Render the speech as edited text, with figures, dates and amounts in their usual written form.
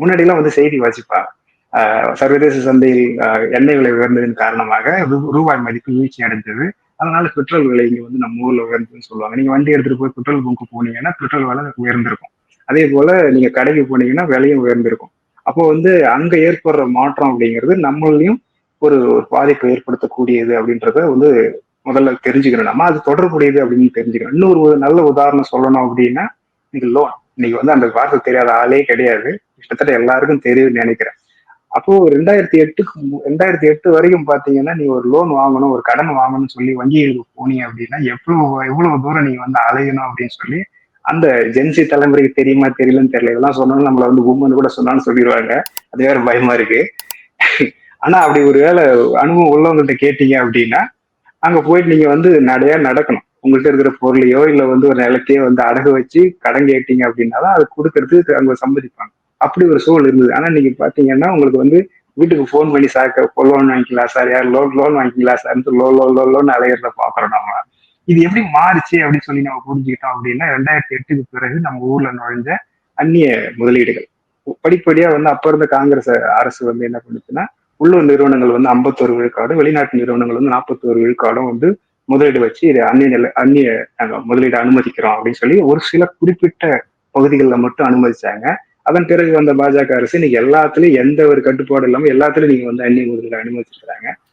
முன்னாடி எல்லாம் வந்து செய்தி வாசிப்பாங்க. சர்வதேச சந்தையில் எண்ணெய் விலை உயர்ந்ததன் காரணமாக ரூபாய் மதிப்பு வீழ்ச்சி அடைந்தது. அதனால பெட்ரோல் விலை இங்க வந்து நம்ம ஊர்ல உயர்ந்ததுன்னு சொல்லுவாங்க. நீங்க வண்டி எடுத்துட்டு போய் பெட்ரோல் பங்க் போனீங்கன்னா பெட்ரோல் விலை உயர்ந்திருக்கும். அதே போல நீங்க கடைக்கு போனீங்கன்னா விலையும் உயர்ந்திருக்கும். அப்போ வந்து அங்க ஏற்படுற மாற்றம் அப்படிங்கிறது நம்மளையும் ஒரு ஒரு பாதிப்பை ஏற்படுத்தக்கூடியது அப்படின்றத வந்து முதல்ல தெரிஞ்சுக்கணும். நம்ம அது தொடர்புடையது அப்படின்னு தெரிஞ்சுக்கணும். இன்னொரு ஒரு நல்ல உதாரணம் சொல்லணும் அப்படின்னா, இன்னைக்கு லோன். இன்னைக்கு வந்து அந்த வார்த்தை தெரியாத ஆளே கிடையாது. கிட்டத்தட்ட எல்லாருக்கும் தெரியும்னு நினைக்கிறேன். அப்போ 2008 வரைக்கும் பாத்தீங்கன்னா, நீ ஒரு லோன் வாங்கணும், ஒரு கடன் வாங்கணும்னு சொல்லி வங்கிகளுக்கு போனீங்க அப்படின்னா, எவ்வளவு தூரம் நீங்க வந்து அலையணும் அப்படின்னு சொல்லி, அந்த ஜென்சி தலைமுறைக்கு தெரியுமா தெரியலன்னு தெரியல. இதெல்லாம் சொன்னாலும் நம்மள வந்து உம்முன்னு கூட சொன்னாலும் சொல்லிருவாங்க. அது வேற பயமா இருக்கு. ஆனா அப்படி ஒரு வேளை அனுபவம் உள்ளவங்கள்ட்ட கேட்டீங்க அப்படின்னா, அங்க போயிட்டு நீங்க வந்து நடையா நடக்கணும். உங்கள்ட்ட இருக்கிற பொருளையோ, இல்ல வந்து ஒரு நிலத்தையோ வந்து அடகு வச்சு கடன் கேட்டீங்க அப்படின்னா தான் அது குடுக்கறதுக்கு அங்க சம்மதிப்பாங்க. அப்படி ஒரு சூழல் இருந்தது. ஆனா நீங்க பாத்தீங்கன்னா, உங்களுக்கு வந்து வீட்டுக்கு ஃபோன் பண்ணி சார் லோன் வாங்கிக்கலாம் சார், யார் லோன் லோன் வாங்கிக்கலாம் சார்ன்ட்டு லோன்னு அலையறத பாக்குறோம் நம்ம. இது எப்படி மாறுச்சு அப்படின்னு சொல்லி நம்ம புரிஞ்சுக்கிட்டோம் அப்படின்னா, 2008க்கு பிறகு நம்ம ஊர்ல நுழைஞ்ச அந்நிய முதலீடுகள். படிப்படியா வந்து அப்ப இருந்த காங்கிரஸ் அரசு வந்து என்ன பண்ணுச்சுன்னா, உள்ளூர் நிறுவனங்கள் வந்து 51 விழுக்காடும், வெளிநாட்டு நிறுவனங்கள் வந்து 41 விழுக்காடும் வந்து முதலீடு வச்சு இது அந்நிய முதலீடு அனுமதிக்கிறோம் அப்படின்னு சொல்லி ஒரு சில குறிப்பிட்ட பகுதிகளில் மட்டும் அனுமதிச்சாங்க. அதன் பிறகு வந்த பாஜக அரசு இன்னைக்கு எல்லாத்துலயும் எந்த ஒரு கட்டுப்பாடும் இல்லாம எல்லாத்துலயும் நீங்க வந்து அந்நிய முதலீடு அனுமதிச்சிருக்காங்க.